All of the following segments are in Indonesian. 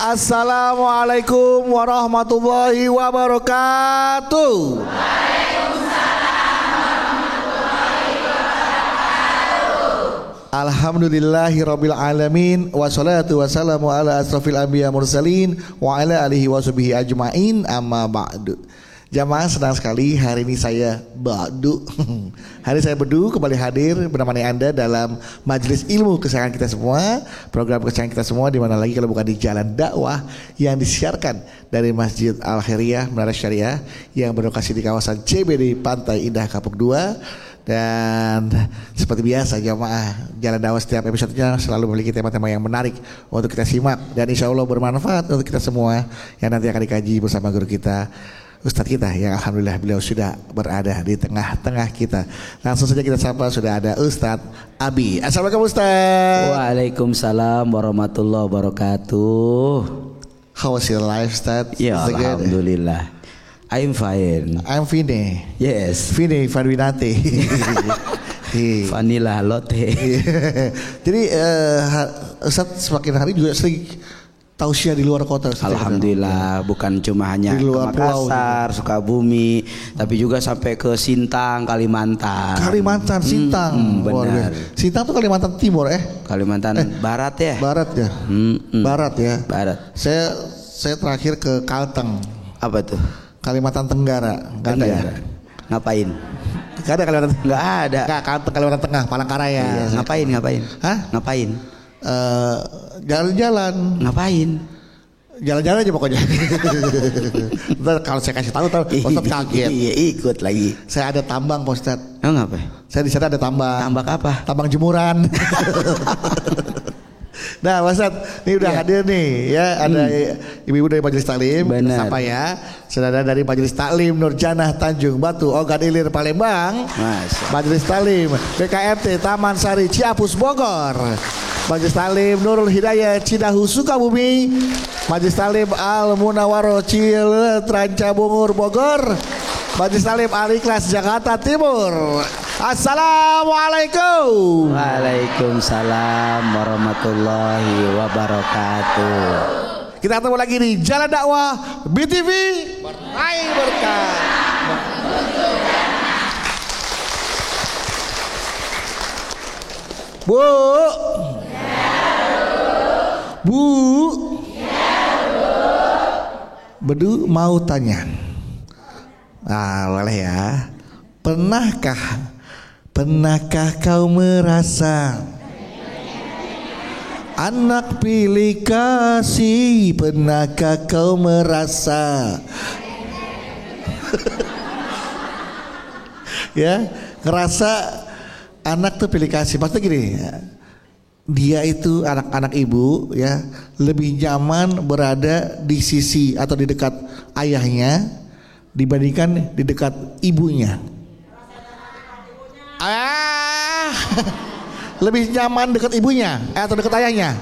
Assalamualaikum warahmatullahi wabarakatuh. Alhamdulillahirabbil alamin wassalatu wassalamu ala asrofil anbiya mursalin wa ala alihi washabihi ajmain amma ba'du. Jamaah, senang sekali hari ini saya Bedu kembali hadir menemani Anda dalam majelis ilmu kesayangan kita semua, program kesayangan kita semua, di mana lagi kalau bukan di Jalan Dakwah yang disiarkan dari Masjid Al Khairiyah Menara Syariah yang berlokasi di kawasan CBD Pantai Indah Kapuk 2. Dan seperti biasa jamaah, Jalan Dakwah setiap episodenya selalu memiliki tema-tema yang menarik untuk kita simak dan insya Allah bermanfaat untuk kita semua yang nanti akan dikaji bersama guru kita, Ustadz kita yang alhamdulillah beliau sudah berada di tengah-tengah kita. Langsung saja kita sapa, sudah ada Ustadz Abi. Assalamualaikum Ustadz. Waalaikumsalam warahmatullahi wabarakatuh. How was your life, Ustadz? Ya alhamdulillah, I'm fine. I'm fine. Yes. Fine Vanwinate. Vanilla latte. Jadi Ustadz semakin hari juga sering tausiah di luar kota. Alhamdulillah, bukan cuma hanya di luar ke Makassar, Sukabumi, tapi juga sampai ke Sintang, Kalimantan. Sintang. Benar. Sintang tuh Kalimantan Timur Kalimantan Barat ya? Barat ya. Barat ya. Barat. Saya terakhir ke Kalteng. Apa tuh? Kalimantan Tenggara. Gak ada ya? Ngapain? Gak ada Kalimantan. Gak ada. Kalteng Kalimantan Tengah, Palangkaraya. Iya. Ngapain? Hah? Ngapain? Jalan-jalan. Ngapain? Jalan-jalan aja pokoknya. Ntar kalau saya kasih tahu Ustadz kaget. Iya, ikut lagi. Saya ada tambang Pak Ustadz. Oh, ngapain? Saya di sana ada tambang. Tambak apa? Tambang jemuran. Nah, Pak Ustadz, ini udah hadir nih ya, ada ibu-ibu dari Majelis Taklim. Siapa ya? Saudara dari Majelis Taklim Nurjanah Tanjung Batu, Ogan Ilir Palembang. Majelis Taklim BKMT Taman Sari Ciapus Bogor. Majelis Taklim Nurul Hidayah Cidahu Sukabumi. Majelis Taklim Al Munawwaroh Ciltranca Bungur Bogor. Majelis Taklim Al Ikhlas Jakarta Timur. Assalamualaikum. Waalaikumsalam warahmatullahi wabarakatuh. Kita ketemu lagi di Jalan Dakwah BTV Meraih Berkah. Bu. Bedu mau tanya. Boleh ya. Pernahkah kau merasa anak pilih kasih? Pernahkah kau merasa ya, ngerasa anak tuh pilih kasih? Maksudnya gini, dia itu anak-anak ibu ya lebih nyaman berada di sisi atau di dekat ayahnya dibandingkan di dekat ibunya. Lebih nyaman dekat ibunya atau dekat ayahnya.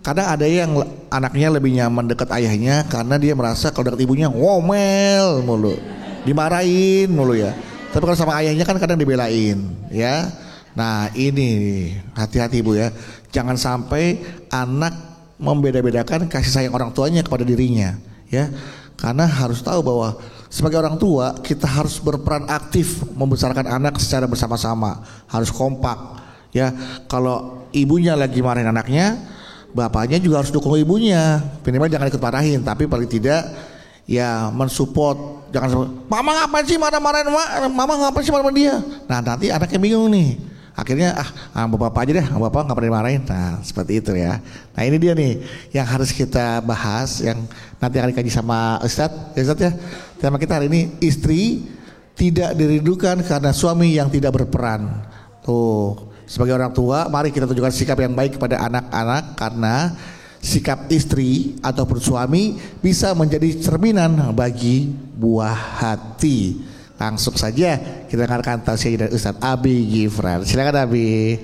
Kadang ada yang anaknya lebih nyaman dekat ayahnya karena dia merasa kalau dekat ibunya ngomel mulu, dimarahin mulu ya. Tapi kalau sama ayahnya kan kadang dibelain ya. Nah ini hati-hati ibu ya, jangan sampai anak membeda-bedakan kasih sayang orang tuanya kepada dirinya ya. Karena harus tahu bahwa sebagai orang tua kita harus berperan aktif membesarkan anak secara bersama-sama, harus kompak ya. Kalau ibunya lagi marahin anaknya, bapaknya juga harus dukung ibunya, minimal jangan ikut marahin, tapi paling tidak ya mensupport. Jangan mama ngapain sih marah-marahin mama ngapain sih marah dia. Nah nanti anaknya bingung nih, akhirnya bapak aja deh, bapak nggak pernah dimarahin. Nah seperti itu ya. Nah ini dia nih yang harus kita bahas, yang nanti akan dikaji sama Ustadz ya. Tema kita hari ini, istri tidak dirindukan karena suami yang tidak berperan. Tuh, sebagai orang tua mari kita tunjukkan sikap yang baik kepada anak-anak, karena sikap istri ataupun suami bisa menjadi cerminan bagi buah hati. Langsung saja kita dengarkan tausiah dari Ustadz Abi Gifran. Silakan Abi.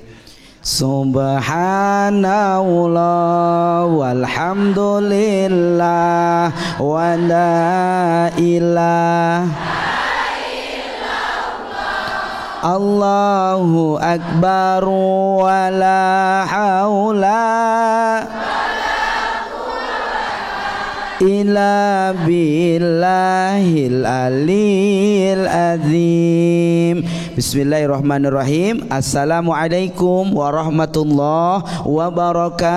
Subhanallah walhamdulillah wa la ilaha Allahu akbar wa la haula illa billahil aliyil azim. Bismillahirrahmanirrahim. Assalamualaikum warahmatullahi wabarakatuh.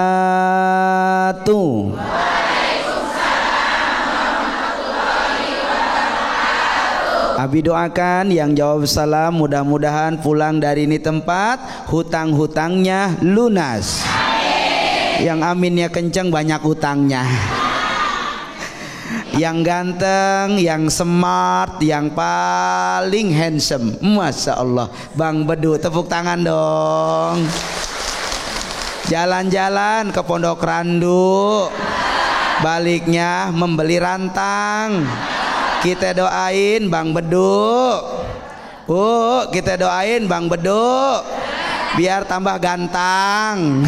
Abi doakan yang jawab salam mudah-mudahan pulang dari ini tempat hutang-hutangnya lunas. Amin. Yang aminnya kenceng banyak hutangnya. Yang ganteng, yang smart, yang paling handsome. Masya Allah. Bang Bedu tepuk tangan dong. Jalan-jalan ke Pondok Randu, baliknya membeli rantang. Kita doain Bang Bedu. Kita doain Bang Bedu biar tambah ganteng.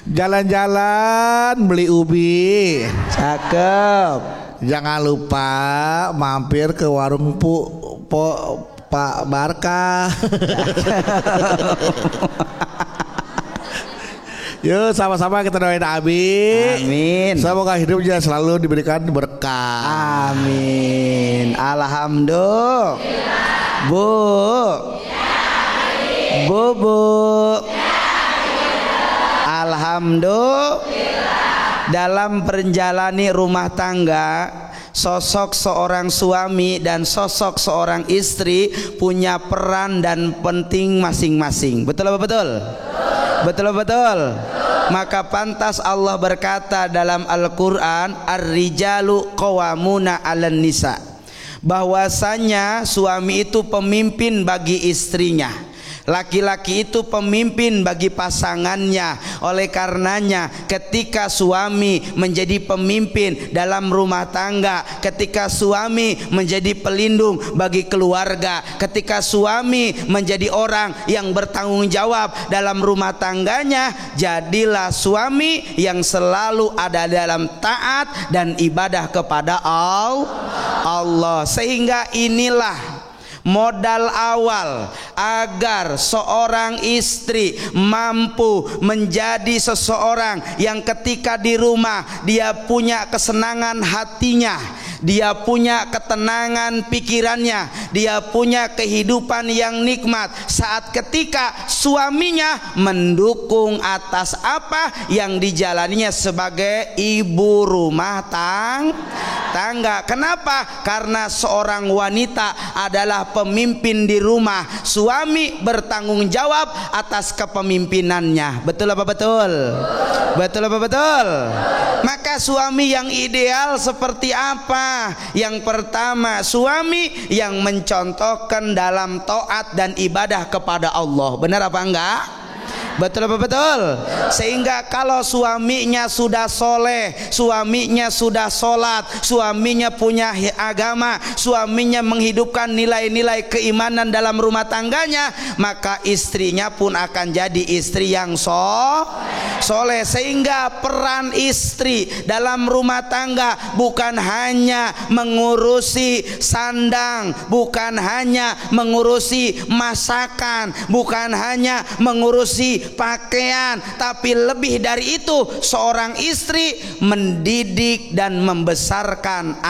Jalan-jalan beli ubi. Cakep. Jangan lupa mampir ke warung Pak Barka. Yuk sama-sama kita doain Abi. Amin. Semoga hidupnya selalu diberikan berkah. Amin. Alhamdulillah. Bu. Alhamdulillah. Dalam menjalani rumah tangga, sosok seorang suami dan sosok seorang istri punya peran dan penting masing-masing. Betul apa betul? Betul. Maka pantas Allah berkata dalam Al-Quran, Ar-rijalu qawwamuna 'alan nisa, bahwasanya suami itu pemimpin bagi istrinya, laki-laki itu pemimpin bagi pasangannya. Oleh karenanya ketika suami menjadi pemimpin dalam rumah tangga, ketika suami menjadi pelindung bagi keluarga, ketika suami menjadi orang yang bertanggung jawab dalam rumah tangganya, jadilah suami yang selalu ada dalam taat dan ibadah kepada Allah. Sehingga inilah modal awal agar seorang istri mampu menjadi seseorang yang ketika di rumah dia punya kesenangan hatinya, dia punya ketenangan pikirannya, dia punya kehidupan yang nikmat saat ketika suaminya mendukung atas apa yang dijalaninya sebagai ibu rumah tangga. Kenapa? Karena seorang wanita adalah pemimpin di rumah, suami bertanggung jawab atas kepemimpinannya. Betul apa betul? Betul apa betul? Maka suami yang ideal seperti apa? Yang pertama, suami yang mencontohkan dalam taat dan ibadah kepada Allah. Benar apa enggak? Betul apa betul? Sehingga kalau suaminya sudah soleh, suaminya sudah sholat, suaminya punya agama, suaminya menghidupkan nilai-nilai keimanan dalam rumah tangganya, maka istrinya pun akan jadi istri yang soleh. Sehingga peran istri dalam rumah tangga bukan hanya mengurusi sandang, bukan hanya mengurusi masakan, bukan hanya mengurusi pakaian, tapi lebih dari itu seorang istri mendidik dan membesarkan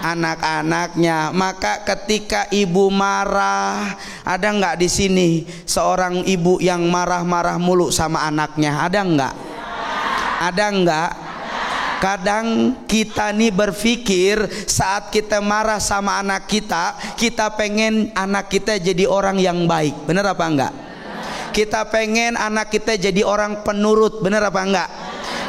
anak-anaknya. Maka ketika ibu marah, ada nggak di sini seorang ibu yang marah-marah mulu sama anaknya? Ada nggak? Ada nggak? Kadang kita nih berpikir saat kita marah sama anak kita, kita pengen anak kita jadi orang yang baik. Bener apa enggak? Kita pengen anak kita jadi orang penurut. Bener apa enggak?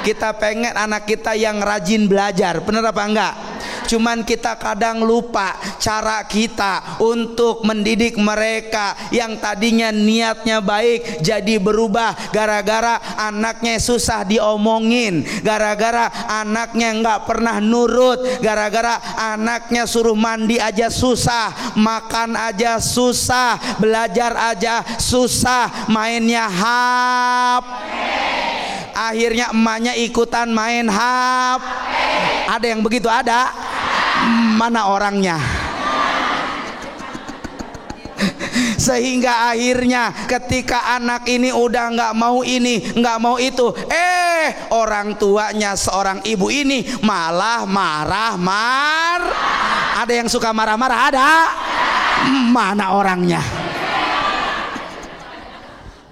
Kita pengen anak kita yang rajin belajar. Bener apa enggak? Cuman kita kadang lupa cara kita untuk mendidik mereka yang tadinya niatnya baik jadi berubah gara-gara anaknya susah diomongin, gara-gara anaknya nggak pernah nurut, gara-gara anaknya suruh mandi aja susah, makan aja susah, belajar aja susah, mainnya akhirnya emaknya ikutan main Ada yang begitu? Ada? Mana orangnya? Sehingga akhirnya ketika anak ini udah nggak mau ini, nggak mau itu, orang tuanya seorang ibu ini malah ada yang suka marah-marah, ada? Mana orangnya?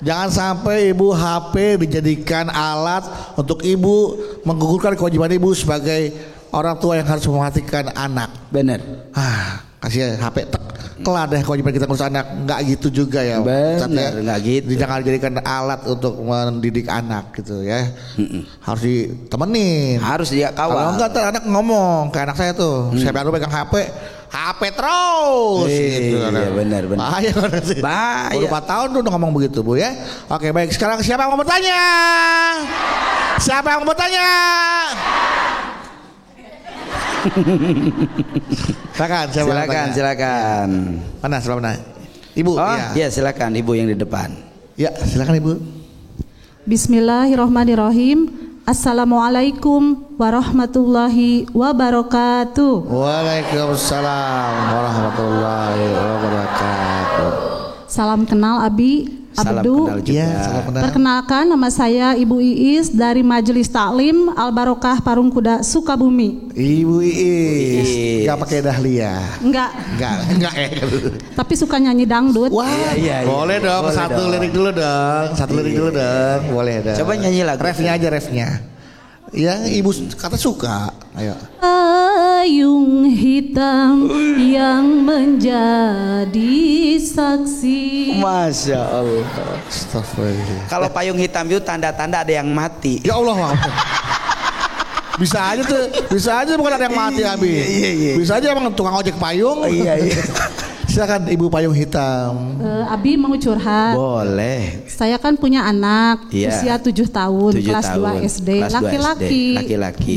Jangan sampai ibu HP dijadikan alat untuk ibu menggugurkan kewajiban ibu sebagai orang tua yang harus memperhatikan anak. Bener. Kasih HP kelar deh kewajiban kita ngurus anak. Nggak gitu juga ya. Bener, nggak gitu. Jangan dijadikan alat untuk mendidik anak gitu ya. Harus ditemenin. Harus dia kawal. Kalau enggak anak ngomong kayak anak saya tuh. Saya baru pegang HP terus gitu. Iya benar. Bahaya kan sih. Bahaya. Baru 4 tahun udah ngomong begitu Bu ya. Oke baik, sekarang siapa yang mau bertanya? Siapa yang mau bertanya? Silakan. Mana sebelah mana? Ibu. Iya silakan ibu yang di depan. Ya silakan ibu. Bismillahirrahmanirrahim. Assalamualaikum warahmatullahi wabarakatuh. Waalaikumsalam warahmatullahi wabarakatuh. Salam kenal Abi Abdu. Salam kenal. Perkenalkan, nama saya Ibu Iis dari Majelis Taklim Al Barokah Parung Kuda Sukabumi. Ibu Iis. Enggak pakai dahlia. Enggak. Tapi suka nyanyi dangdut. Wah, iya. Boleh dong. Satu lirik dulu dong. Boleh dong. Coba nyanyi lagu. Refnya. Yang ibu kata suka. Ayo. Payung hitam yang menjadi saksi. Masya Allah. Astagfirullah. Kalau payung hitam itu tanda-tanda ada yang mati. Ya Allah. Bisa aja bukan ada yang mati Abi. Iya. Bisa aja emang tukang ojek payung. Iya. Silakan Ibu payung hitam. Abi mau curhat. Boleh. Saya kan punya anak usia 7 tahun, kelas 2 SD, laki-laki.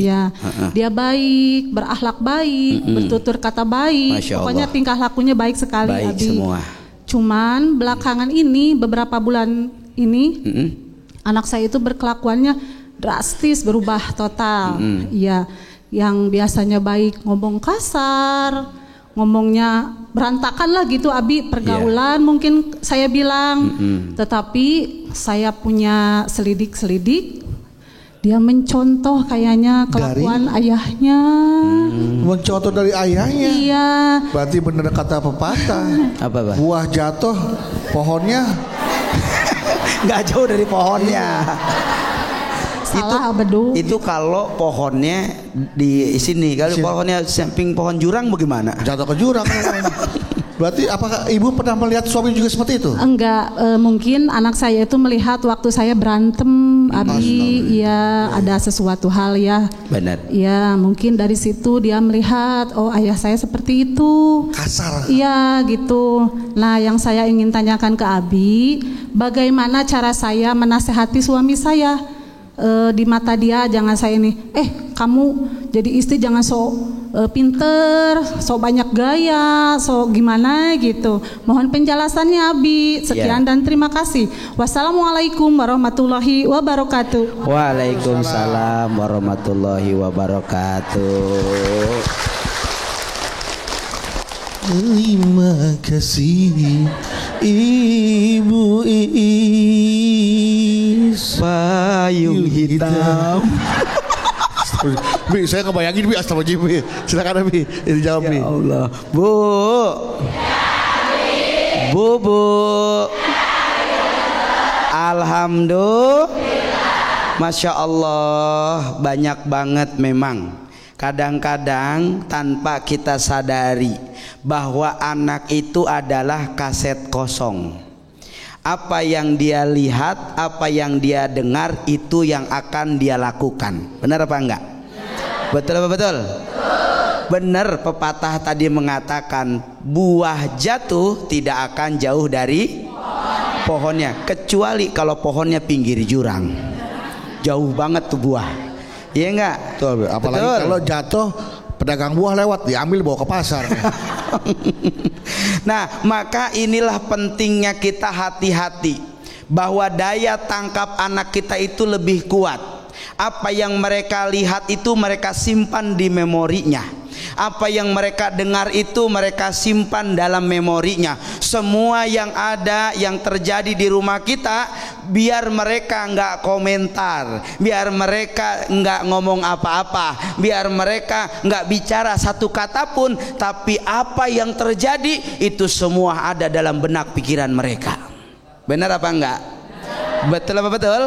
Iya. Dia baik, berakhlak baik, bertutur kata baik. Pokoknya tingkah lakunya baik sekali baik Abi. Semua. Cuman belakangan ini beberapa bulan ini anak saya itu berkelakuannya drastis, berubah total. Iya. Yang biasanya baik ngomong kasar, ngomongnya berantakan lah gitu Abi, pergaulan mungkin saya bilang. Tetapi saya punya selidik, dia mencontoh kayaknya kelakuan ayahnya. Mencontoh dari ayahnya. Iya. Berarti benar kata pepatah. Apa Pak? Buah jatuh pohonnya nggak jauh dari pohonnya. Salah Abdu. Itu kalau pohonnya di sini, kalau pohonnya samping pohon jurang bagaimana? jatuh ke jurang. Berarti apakah ibu pernah melihat suami juga seperti itu? Enggak, mungkin anak saya itu melihat waktu saya berantem Abi, ya ada sesuatu hal ya. Benar. Ya mungkin dari situ dia melihat, oh ayah saya seperti itu. Kasar. Iya gitu. Nah yang saya ingin tanyakan ke Abi, bagaimana cara saya menasehati suami saya? Di mata dia jangan saya ini, kamu jadi istri jangan sok pinter, sok banyak gaya, sok gimana gitu. Mohon penjelasannya Abi. Sekian dan terima kasih. Wassalamualaikum warahmatullahi wabarakatuh. Waalaikumsalam warahmatullahi wabarakatuh. Terima kasih Ibu Iis. Payung hitam. Bi, saya ngebayangin Bi, astagfirullah Bi. Silakan Bi, dijawab Bi. Ya Allah. Bu. Alhamdulillah. Masya Allah, banyak banget memang. Kadang-kadang tanpa kita sadari bahwa anak itu adalah kaset kosong. Apa yang dia lihat, apa yang dia dengar, itu yang akan dia lakukan. Benar apa enggak? Betul apa betul? Benar, pepatah tadi mengatakan buah jatuh tidak akan jauh dari pohonnya, kecuali kalau pohonnya pinggir jurang. Jauh banget tuh buah. Iya enggak? Betul, apalagi betul. Kalau jatuh pedagang buah lewat diambil bawa ke pasar. Nah, maka inilah pentingnya kita hati-hati bahwa daya tangkap anak kita itu lebih kuat. Apa yang mereka lihat itu mereka simpan di memorinya. Apa yang mereka dengar itu mereka simpan dalam memorinya. Semua yang ada, yang terjadi di rumah kita, biar mereka nggak komentar, biar mereka nggak ngomong apa-apa, biar mereka nggak bicara satu kata pun, tapi apa yang terjadi itu semua ada dalam benak pikiran mereka. Benar apa enggak? Betul apa betul?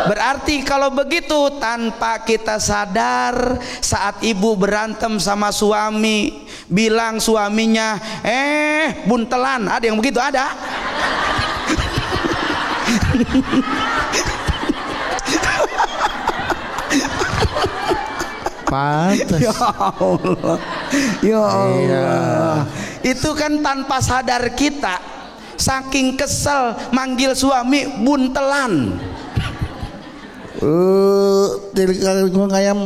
Berarti kalau begitu tanpa kita sadar, saat ibu berantem sama suami, bilang suaminya buntelan, ada yang begitu? Ada? Pantes. Ya Allah, ya Allah. Iya. Itu kan tanpa sadar kita, saking kesel manggil suami buntelan. Ngomong ayam.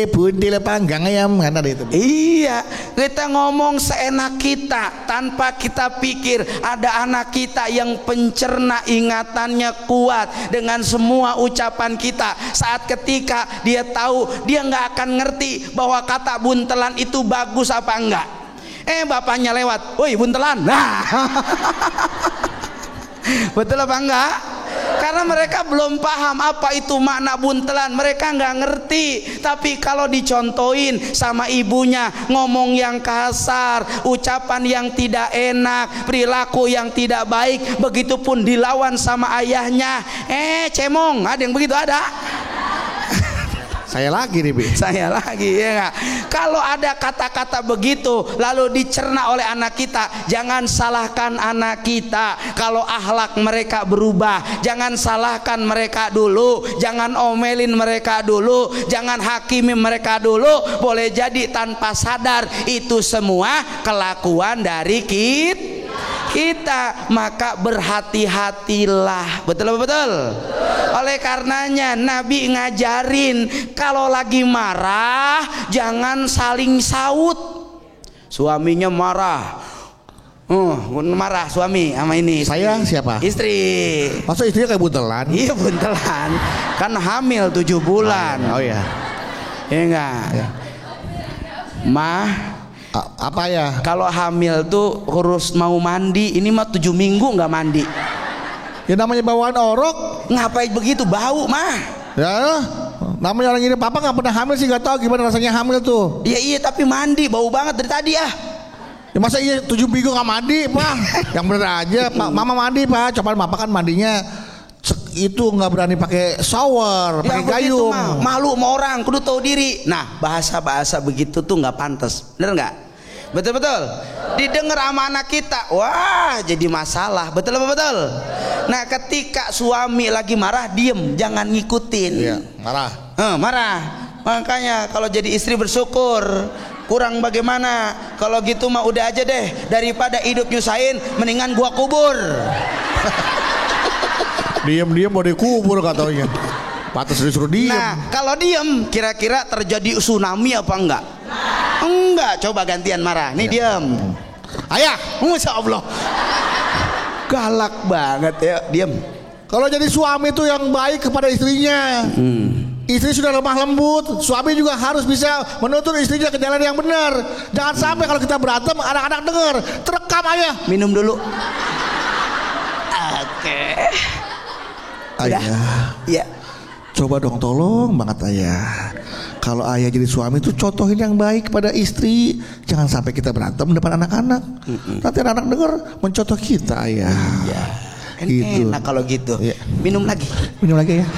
Bundil panggang ayam kan ada itu. Iya, kita ngomong seenak kita tanpa kita pikir ada anak kita yang pencerna ingatannya kuat dengan semua ucapan kita. Saat ketika dia tahu, dia nggak akan ngerti bahwa kata buntelan itu bagus apa enggak. Bapaknya lewat, woi buntelan. Nah, betul apa enggak? Karena mereka belum paham apa itu makna buntelan, mereka nggak ngerti. Tapi kalau dicontohin sama ibunya, ngomong yang kasar, ucapan yang tidak enak, perilaku yang tidak baik, begitupun dilawan sama ayahnya, cemong, ada yang begitu? Ada? Saya lagi nih, Bi. Saya lagi, ya nggak? Kalau ada kata-kata begitu lalu dicerna oleh anak kita, jangan salahkan anak kita. Kalau akhlak mereka berubah, jangan salahkan mereka dulu, jangan omelin mereka dulu, jangan hakimi mereka dulu. Boleh jadi tanpa sadar itu semua kelakuan dari kita, maka berhati-hatilah. Betul apa betul? Oleh karenanya Nabi ngajarin kalau lagi marah jangan saling saut. Suaminya marah, marah suami sama ini. Saya siapa? Istri. Masa istrinya kayak buntelan? Iya buntelan, kan hamil 7 bulan. Oh ya. Iya enggak? Ya. Apa ya? Kalau hamil tuh harus mau mandi, ini mah 7 minggu nggak mandi. Ya namanya bawaan orok. Ngapain begitu, bau mah. Ya, namanya orang ini papa nggak pernah hamil sih, nggak tahu gimana rasanya hamil tuh. Iya tapi mandi bau banget dari tadi ya. Ya masa iya 7 minggu nggak mandi, Pak? Yang bener aja, Pak. Mama mandi, Pak. Coba papa kan mandinya itu nggak berani pakai shower, pakai gayung. Malu sama orang, kudu tahu diri. Nah, bahasa-bahasa begitu tuh nggak pantas, bener nggak? Betul-betul. Didengar sama anak kita, wah jadi masalah. Betul apa betul? Nah, ketika suami lagi marah, diem, jangan ngikutin. Iya, marah. Marah. Makanya kalau jadi istri bersyukur. Kurang bagaimana? Kalau gitu mah udah aja deh, daripada hidup nyusahin, mendingan gua kubur. Diam-diam mau dikubur katanya. Pantas disuruh diem. Nah, kalau diem, kira-kira terjadi tsunami apa enggak? Enggak, coba gantian marah. Nih diam. Ayah, Masya Allah. Galak banget ya, diam. kalau jadi suami itu yang baik kepada istrinya. Istri sudah lemah lembut, suami juga harus bisa menuntun istrinya ke jalan yang benar. Jangan sampai kalau kita berantem anak-anak dengar, terekam ayah. Minum dulu. Oke. Ayah, Iya. coba dong tolong banget ayah. Kalau ayah jadi suami itu contohin yang baik pada istri. Jangan sampai kita berantem depan anak-anak. Nanti anak-anak dengar mencontoh kita ayah. Iya. Gitu. Enak kalau gitu. Iya. Minum lagi. Minum lagi ya.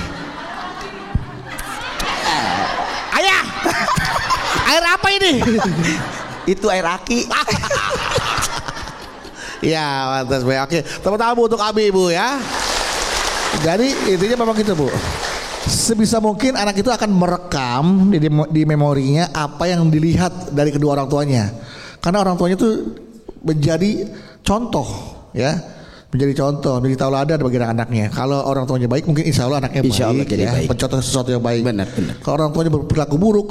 Ayah, air apa ini? Itu air aki. Ya, pantas baik. Oke, tepuk tangan untuk Abi Ibu ya. Jadi intinya memang gitu Bu. Sebisa mungkin anak itu akan merekam di memorinya apa yang dilihat dari kedua orang tuanya. Karena orang tuanya itu menjadi contoh ya. Menjadi contoh, menjadi tauladan bagi anak-anaknya. Kalau orang tuanya baik, mungkin insya Allah anaknya Insya Allah baik, jadi ya. baik. Mencontoh sesuatu yang baik. Benar. Kalau orang tuanya berperilaku buruk,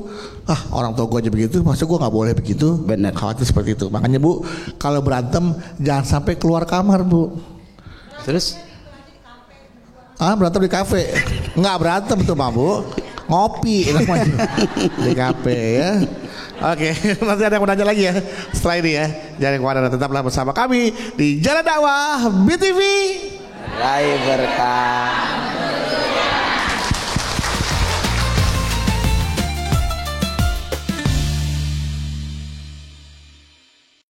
orang tua gue aja begitu, masa gue nggak boleh begitu? Benar. Khawatir seperti itu. Makanya Bu, kalau berantem jangan sampai keluar kamar Bu. Terus? Berantem di kafe? Nggak berantem tuh mah Bu. ngopi namanya di kafe ya. Oke, nanti ada yang mau nanya lagi ya setelah ini ya. Jangan kemana-mana, tetaplah bersama kami di Jalan Dakwah BTV. Raih berkah.